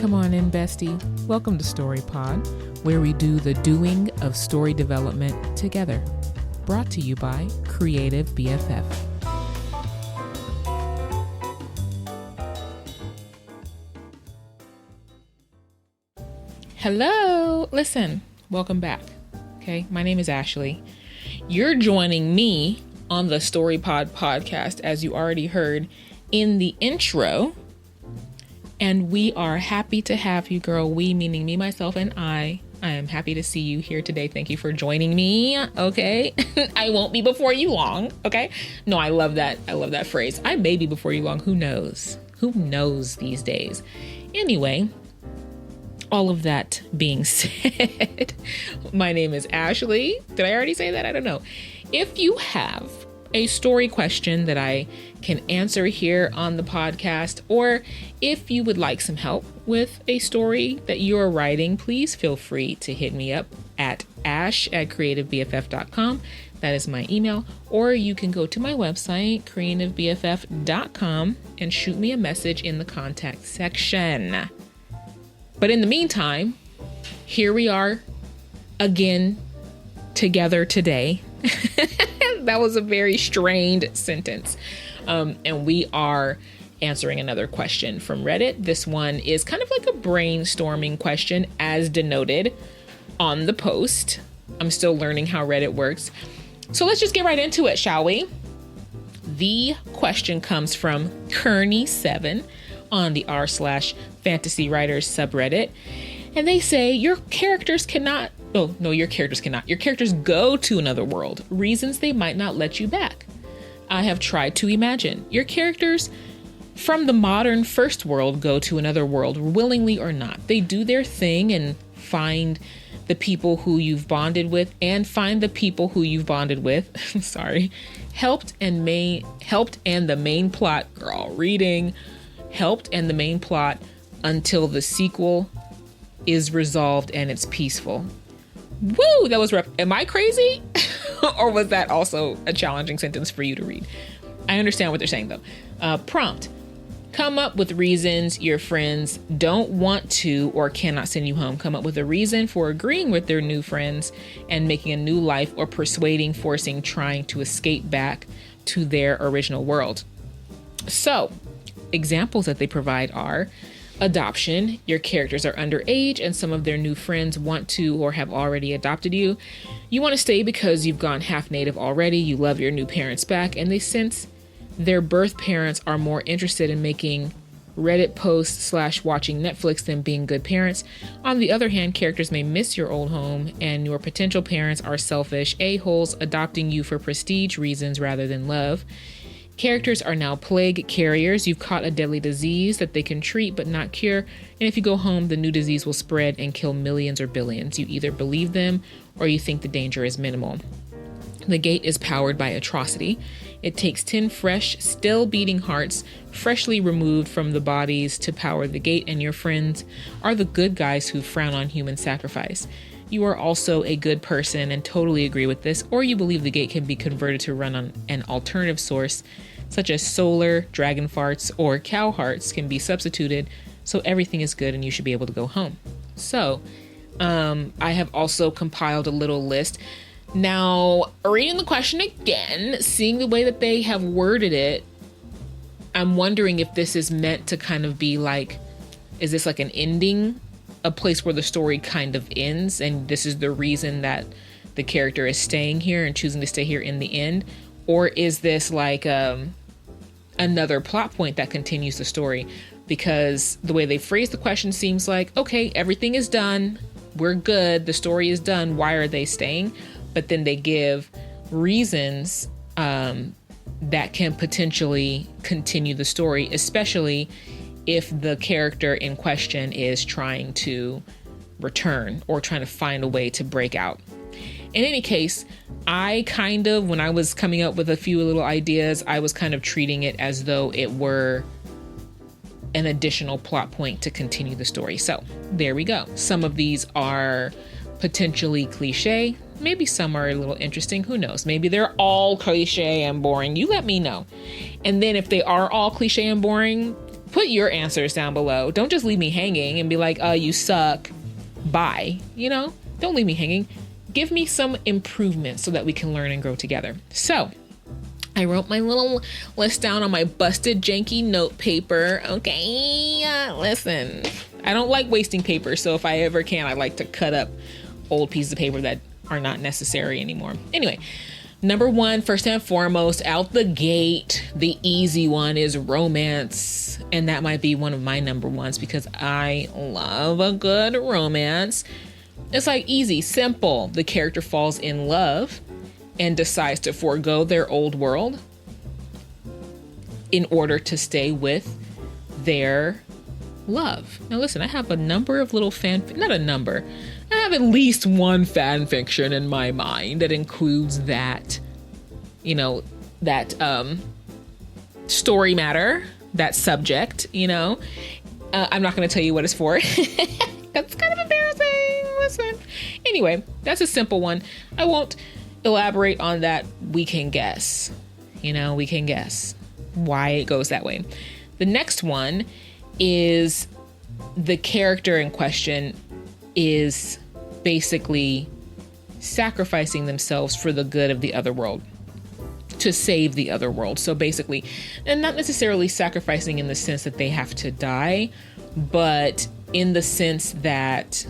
Come on in, bestie. Welcome to StoryPod, where we do the doing of story development together. Brought to you by Creative BFF. Hello. Listen, welcome back. Okay, my name is Ashley. You're joining me on the StoryPod podcast, as you already heard in the intro. And we are happy to have you, girl. We, meaning me, myself, and I am happy to see you here today. Thank you for joining me. Okay. I won't be before you long. Okay. No, I love that. I love that phrase. I may be before you long. Who knows? Who knows these days? Anyway, all of that being said, my name is Ashley. Did I already say that? I don't know. If you have a story question that I can answer here on the podcast, or if you would like some help with a story that you're writing, please feel free to hit me up at ash@creativebff.com. That is my email. Or you can go to my website, creativebff.com, and shoot me a message in the contact section. But in the meantime, here we are again together today. That was a very strained sentence. And we are answering another question from Reddit. This one is kind of like a brainstorming question, as denoted on the post. I'm still learning how Reddit works. So let's just get right into it, shall we? The question comes from Kearney7 on the r/fantasy writers subreddit. And they say, your characters go to another world. Reasons they might not let you back. I have tried to imagine. Your characters from the modern first world go to another world, willingly or not. They do their thing and find the people who you've bonded with sorry, helped and the main plot, helped and the main plot until the sequel is resolved and it's peaceful. Woo, that was rough. Am I crazy? Or was that also a challenging sentence for you to read? I understand what they're saying though. Prompt. Come up with reasons your friends don't want to or cannot send you home. Come up with a reason for agreeing with their new friends and making a new life, or persuading, forcing, trying to escape back to their original world. So, examples that they provide are adoption. Your characters are underage and some of their new friends want to or have already adopted you. You want to stay because you've gone half native already. You love your new parents back, and they sense their birth parents are more interested in making Reddit posts / watching Netflix than being good parents. On the other hand, characters may miss your old home and your potential parents are selfish a-holes adopting you for prestige reasons rather than love. Characters are now plague carriers. You've caught a deadly disease that they can treat but not cure. And if you go home, the new disease will spread and kill millions or billions. You either believe them or you think the danger is minimal. The gate is powered by atrocity. It takes 10 fresh, still beating hearts, freshly removed from the bodies, to power the gate, and your friends are the good guys who frown on human sacrifice. You are also a good person and totally agree with this, or you believe the gate can be converted to run on an alternative source, such as solar, dragon farts, or cow hearts can be substituted, so everything is good and you should be able to go home. So, I have also compiled a little list. Now, reading the question again, seeing the way that they have worded it, I'm wondering if this is meant to kind of be like, is this like an ending? A place where the story kind of ends, and this is the reason that the character is staying here and choosing to stay here in the end? Or is this like another plot point that continues the story? Because the way they phrase the question seems like, okay, everything is done, we're good, the story is done, why are they staying? But then they give reasons that can potentially continue the story, especially if the character in question is trying to return or trying to find a way to break out. In any case, when I was coming up with a few little ideas, I was kind of treating it as though it were an additional plot point to continue the story. So there we go. Some of these are potentially cliche. Maybe some are a little interesting. Who knows? Maybe they're all cliche and boring. You let me know. And then if they are all cliche and boring, Put your answers down below. Don't just leave me hanging and be like, you suck. Bye. Don't leave me hanging. Give me some improvements so that we can learn and grow together. So I wrote my little list down on my busted janky note paper. Okay, listen, I don't like wasting paper. So if I ever can, I like to cut up old pieces of paper that are not necessary anymore. Anyway, number one, first and foremost, out the gate, the easy one is romance. And that might be one of my number ones because I love a good romance. It's like easy, simple. The character falls in love and decides to forego their old world in order to stay with their love. Now listen, I have a number of little I have at least one fan fiction in my mind that includes that, story matter, that subject, I'm not going to tell you what it's for. That's kind of embarrassing. Listen. Anyway, that's a simple one. I won't elaborate on that. We can guess. We can guess why it goes that way. The next one is the character in question is basically sacrificing themselves for the good of the other world, to save the other world. So basically, and not necessarily sacrificing in the sense that they have to die, but in the sense that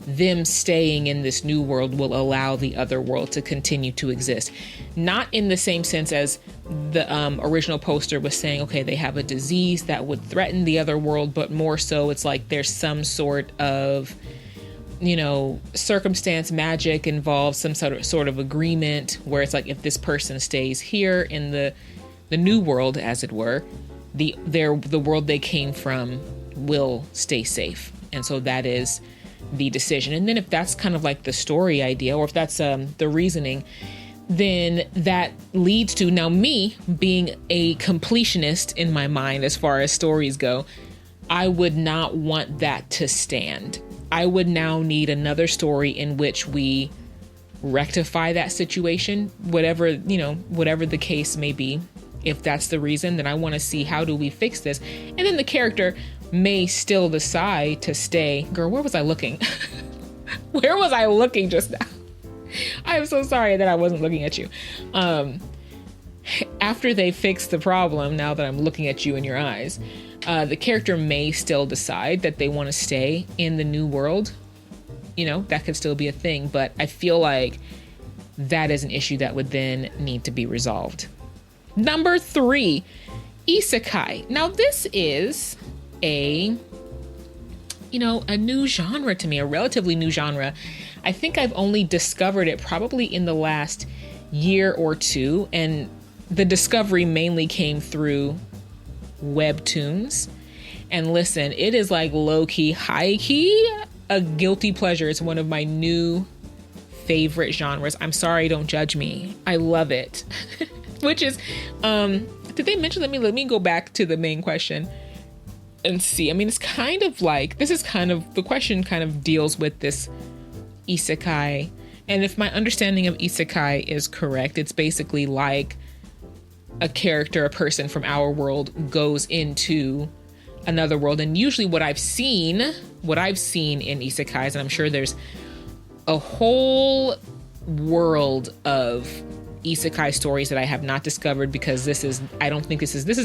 them staying in this new world will allow the other world to continue to exist. Not in the same sense as the original poster was saying, okay, they have a disease that would threaten the other world, but more so it's like there's some sort of, circumstance, magic involved, some sort of agreement where it's like if this person stays here in the new world, as it were, the world they came from will stay safe. And so that is the decision. And then if that's kind of like the story idea, or if that's the reasoning, then that leads to, now me being a completionist in my mind as far as stories go, I would not want that to stand. I would now need another story in which we rectify that situation, whatever the case may be. If that's the reason, then I want to see how do we fix this. And then the character may still decide to stay. Girl, where was I looking? Where was I looking just now? I am so sorry that I wasn't looking at you. After they fix the problem, now that I'm looking at you in your eyes, the character may still decide that they want to stay in the new world. That could still be a thing, but I feel like that is an issue that would then need to be resolved. Number 3, isekai. Now this is a new genre to me, a relatively new genre. I think I've only discovered it probably in the last year or two, and the discovery mainly came through webtoons. And listen, it is like low-key, high-key, a guilty pleasure. It's one of my new favorite genres. I'm sorry, don't judge me. I love it. Which is, did they mention, let me go back to the main question and see. I mean, it's kind of like, the question kind of deals with this isekai. And if my understanding of isekai is correct, it's basically like a person from our world goes into another world. And usually what I've seen in isekais, and I'm sure there's a whole world of isekai stories that I have not discovered, because this is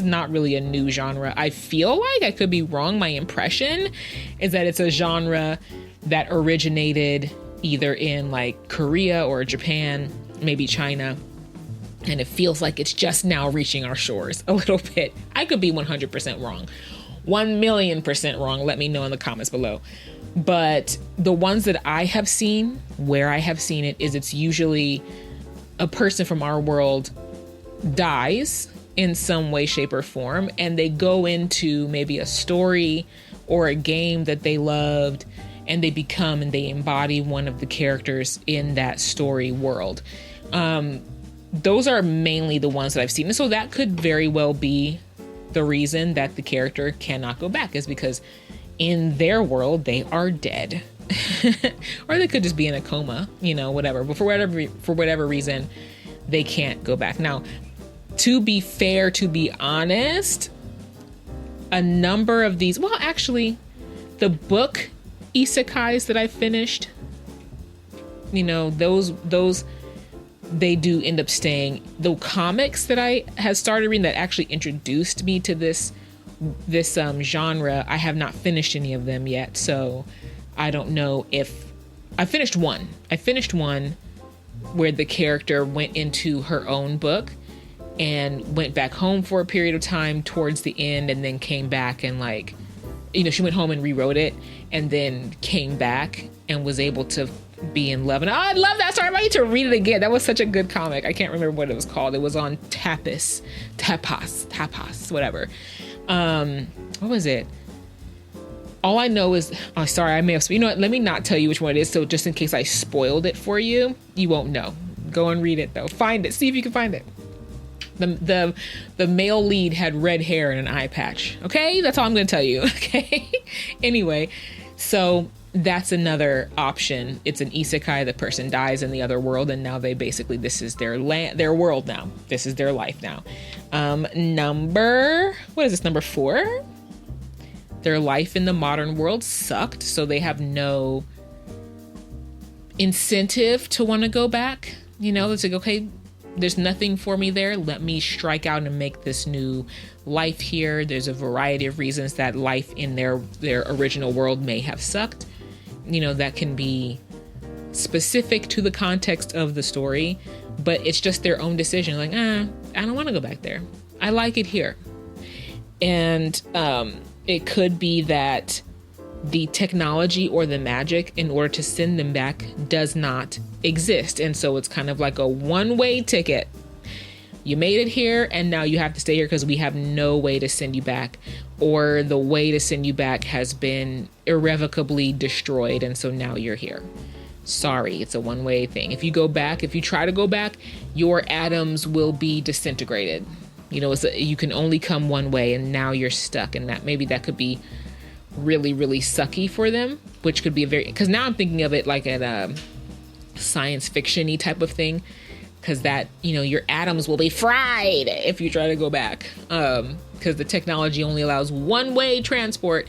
not really a new genre. I feel like, I could be wrong, my impression is that it's a genre that originated either in like Korea or Japan, maybe China, and it feels like it's just now reaching our shores a little bit. I could be 100% wrong, 1,000,000% wrong. Let me know in the comments below. But the ones that I have seen, where I have seen it, is it's usually a person from our world dies in some way, shape, or form, and they go into maybe a story or a game that they loved, and they embody one of the characters in that story world. Those are mainly the ones that I've seen. And so that could very well be the reason that the character cannot go back, is because in their world, they are dead. Or they could just be in a coma, whatever. But for whatever reason, they can't go back. Now, to be fair, to be honest, a number of these, well, actually, the book isekais that I finished, you know, those they do end up staying. The comics that I had started reading that actually introduced me to this genre, I have not finished any of them yet. So I don't know if I finished one. I finished one where the character went into her own book and went back home for a period of time towards the end, and then came back and, like, you know, she went home and rewrote it and then came back and was able to be in love. And I love that story. I need to read it again. That was such a good comic. I can't remember what it was called. It was on Tapas, whatever. What was it? All I know is, oh, sorry, I may have, you know what? Let me not tell you which one it is. So just in case I spoiled it for you, you won't know. Go and read it though. Find it. See if you can find it. The male lead had red hair and an eye patch. Okay, that's all I'm going to tell you. Okay. Anyway, so that's another option. It's an isekai. The person dies in the other world, and now they basically, this is their their world now. This is their life now. Number 4. Their life in the modern world sucked, so they have no incentive to want to go back. You know, it's like, okay, there's nothing for me there. Let me strike out and make this new life here. There's a variety of reasons that life in their original world may have sucked. You know, that can be specific to the context of the story, but it's just their own decision. Like, I don't want to go back there. I like it here. And it could be that the technology or the magic in order to send them back does not exist. And so it's kind of like a one-way ticket. You made it here and now you have to stay here because we have no way to send you back, or the way to send you back has been irrevocably destroyed. And so now you're here. Sorry, it's a one-way thing. If you go back, if you try to go back, your atoms will be disintegrated. You know, you can only come one way, and now you're stuck. And that could be really, really sucky for them, which could be because now I'm thinking of it like a science fiction-y type of thing, because that, you know, your atoms will be fried if you try to go back, because the technology only allows one-way transport.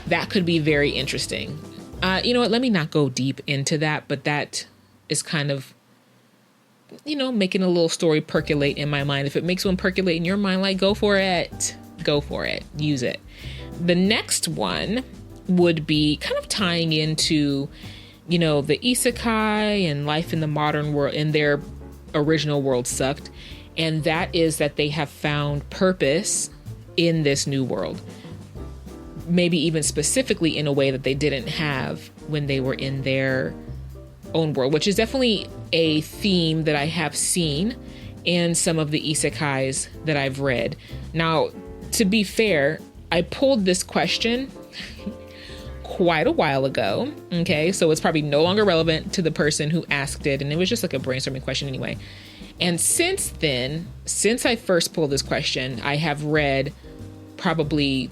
That could be very interesting. You know what, let me not go deep into that, but that is kind of, you know, making a little story percolate in my mind. If it makes one percolate in your mind, like, go for it, use it. The next one would be kind of tying into, you know, the isekai and life in the modern world, in their original world sucked. And that is that they have found purpose in this new world. Maybe even specifically in a way that they didn't have when they were in their own world, which is definitely a theme that I have seen in some of the isekais that I've read. Now, to be fair, I pulled this question quite a while ago. Okay, so it's probably no longer relevant to the person who asked it, and it was just like a brainstorming question anyway. And since then, since I first pulled this question, I have read probably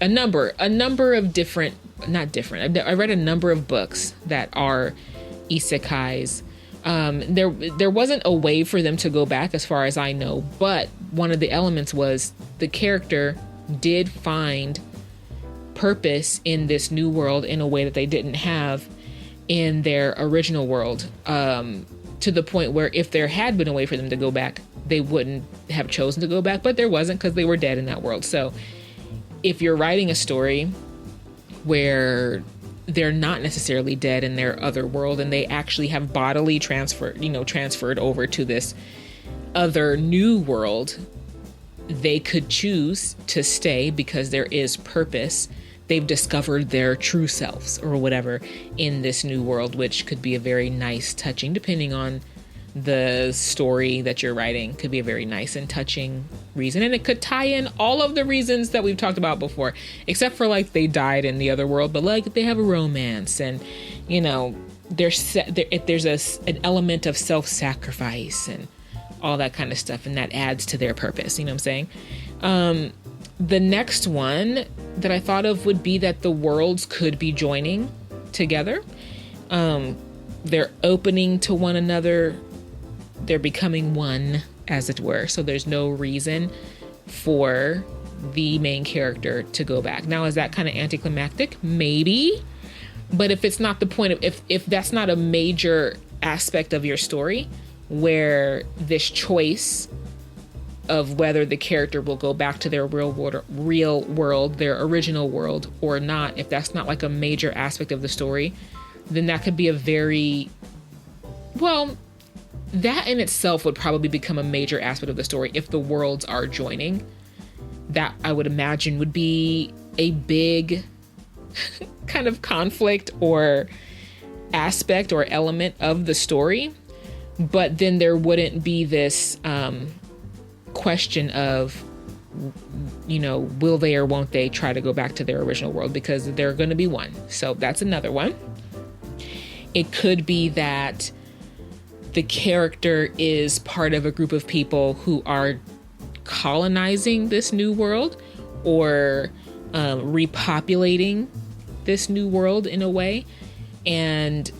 a number of different, I read a number of books that are isekais. There wasn't a way for them to go back as far as I know, but one of the elements was the character did find purpose in this new world in a way that they didn't have in their original world, to the point where if there had been a way for them to go back, they wouldn't have chosen to go back, but there wasn't, because they were dead in that world. So if you're writing a story where they're not necessarily dead in their other world and they actually have bodily transferred over to this other new world, they could choose to stay because there is purpose. They've discovered their true selves or whatever in this new world, which could be a very nice, touching, depending on the story that you're writing, could be a very nice and touching reason. And it could tie in all of the reasons that we've talked about before, except for like they died in the other world, but like they have a romance and, you know, there's an element of self-sacrifice and all that kind of stuff, and that adds to their purpose. You know what I'm saying? The next one that I thought of would be that the worlds could be joining together. They're opening to one another. They're becoming one, as it were. So there's no reason for the main character to go back. Now, is that kind of anticlimactic? Maybe. But if it's not the point of, if that's not a major aspect of your story, where this choice of whether the character will go back to their real world, their original world or not, if that's not like a major aspect of the story, then that could be a very, well, that in itself would probably become a major aspect of the story if the worlds are joining. That, I would imagine, would be a big kind of conflict or aspect or element of the story. But then there wouldn't be this question of, you know, will they or won't they try to go back to their original world, because they're going to be one. So that's another one. It could be that the character is part of a group of people who are colonizing this new world, or repopulating this new world in a way. And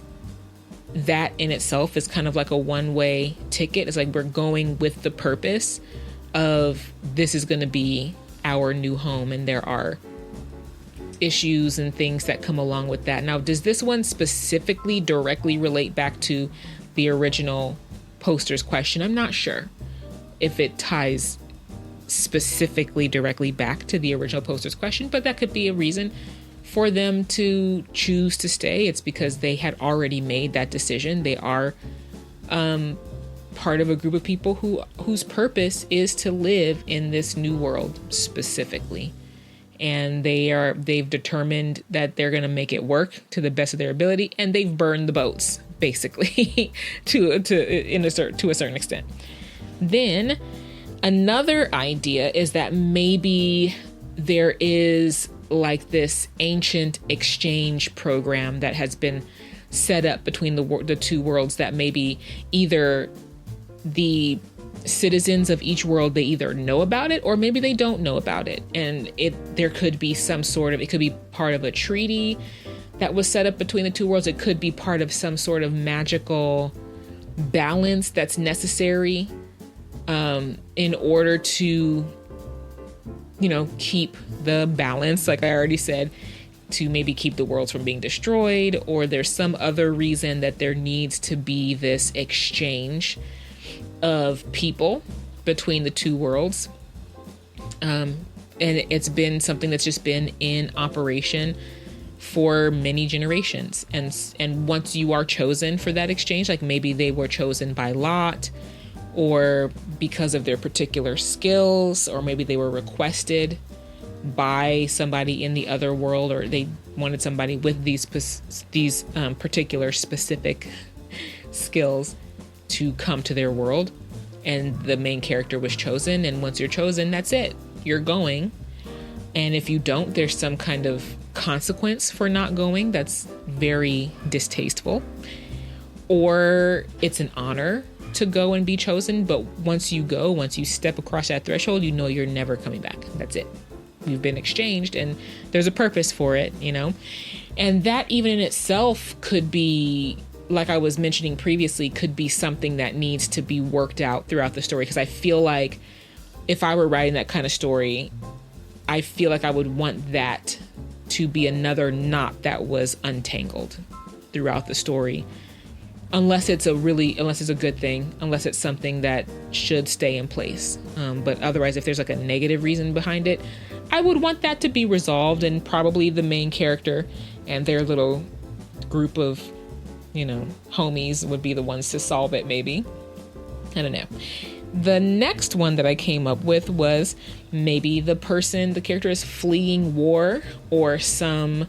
that in itself is kind of like a one-way ticket. It's like we're going with the purpose of this is going to be our new home, and there are issues and things that come along with that. Now, does this one specifically directly relate back to the original poster's question? I'm not sure if it ties specifically directly back to the original poster's question, but that could be a reason for them to choose to stay. It's because they had already made that decision. They are part of a group of people whose purpose is to live in this new world specifically. And they've determined that they're going to make it work to the best of their ability, and they've burned the boats basically to a certain extent. Then another idea is that maybe there is like this ancient exchange program that has been set up between the two worlds, that maybe either the citizens of each world, they either know about it or maybe they don't know about it. And there could be some sort of, it could be part of a treaty that was set up between the two worlds. It could be part of some sort of magical balance that's necessary in order to, you know, keep the balance, like I already said, to maybe keep the worlds from being destroyed, or there's some other reason that there needs to be this exchange of people between the two worlds. And it's been something that's just been in operation for many generations. And once you are chosen for that exchange, like maybe they were chosen by lot, or because of their particular skills, or maybe they were requested by somebody in the other world, or they wanted somebody with these particular specific skills to come to their world, and the main character was chosen. And once you're chosen, that's it, you're going. And if you don't, there's some kind of consequence for not going that's very distasteful, or it's an honor to go and be chosen. But once you go, once you step across that threshold, you know you're never coming back. That's it. You've been exchanged, and there's a purpose for it, you know? And that even in itself could be, like I was mentioning previously, could be something that needs to be worked out throughout the story. Because I feel like if I were writing that kind of story, I feel like I would want that to be another knot that was untangled throughout the story. Unless it's a good thing, unless it's something that should stay in place. But otherwise, if there's like a negative reason behind it, I would want that to be resolved, and probably the main character and their little group of, you know, homies would be the ones to solve it, maybe. I don't know. The next one that I came up with was maybe the character is fleeing war or some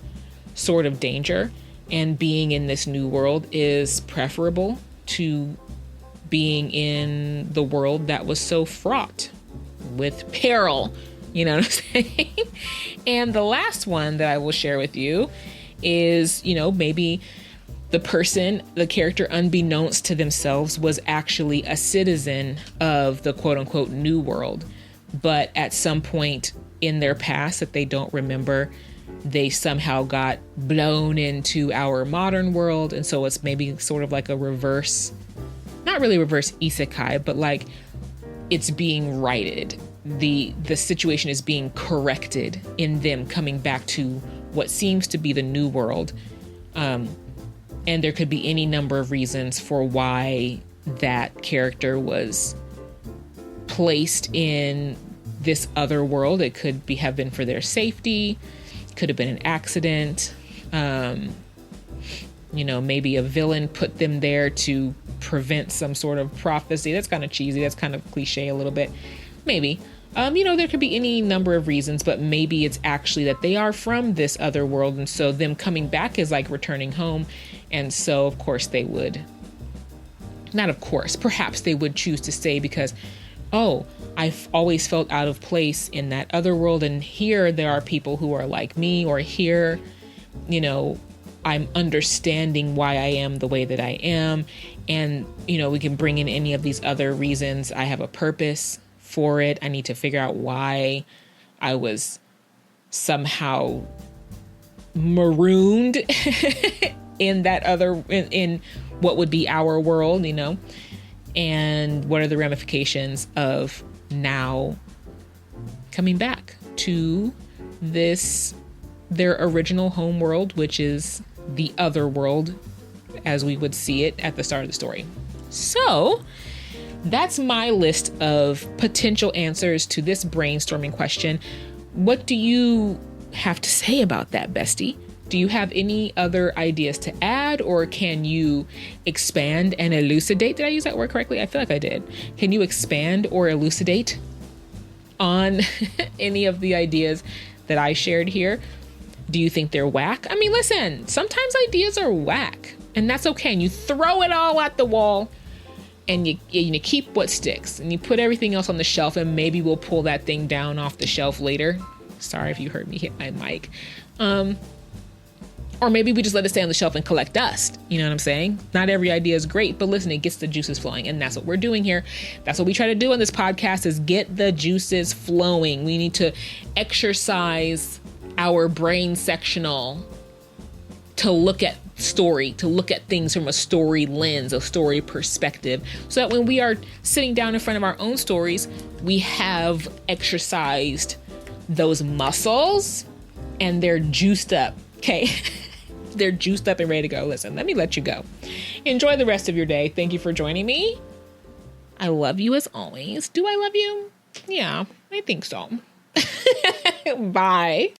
sort of danger, and being in this new world is preferable to being in the world that was so fraught with peril. You know what I'm saying? And the last one that I will share with you is, you know, maybe the character, unbeknownst to themselves, was actually a citizen of the quote unquote new world. But at some point in their past that they don't remember, they somehow got blown into our modern world. And so it's maybe sort of like a reverse, not really reverse isekai, but like it's being righted the situation is being corrected in them coming back to what seems to be the new world. And there could be any number of reasons for why that character was placed in this other world. It could have been for their safety, could have been an accident. Maybe a villain put them there to prevent some sort of prophecy. That's kind of cheesy. That's kind of cliche a little bit. Maybe. There could be any number of reasons, but maybe it's actually that they are from this other world. And so them coming back is like returning home. And so, of course, perhaps they would choose to stay because, I've always felt out of place in that other world. And here there are people who are like me, or here, I'm understanding why I am the way that I am. And, we can bring in any of these other reasons. I have a purpose for it. I need to figure out why I was somehow marooned in that other, in what would be our world, and what are the ramifications of now coming back to their original home world, which is the other world as we would see it at the start of the story. So that's my list of potential answers to this brainstorming question. What do you have to say about that, bestie? Do you have any other ideas to add, or can you expand and elucidate? Did I use that word correctly? I feel like I did. Can you expand or elucidate on any of the ideas that I shared here? Do you think they're whack? I mean, listen, sometimes ideas are whack, and that's okay. And you throw it all at the wall, and you keep what sticks, and you put everything else on the shelf, and maybe we'll pull that thing down off the shelf later. Sorry if you heard me hit my mic. Or maybe we just let it stay on the shelf and collect dust. You know what I'm saying? Not every idea is great, but listen, it gets the juices flowing. And that's what we're doing here. That's what we try to do on this podcast, is get the juices flowing. We need to exercise our brain sectional to look at story, to look at things from a story lens, a story perspective, so that when we are sitting down in front of our own stories, we have exercised those muscles and they're juiced up. Okay. They're juiced up and ready to go. Listen, let me let you go. Enjoy the rest of your day. Thank you for joining me. I love you as always. Do I love you? Yeah, I think so. Bye.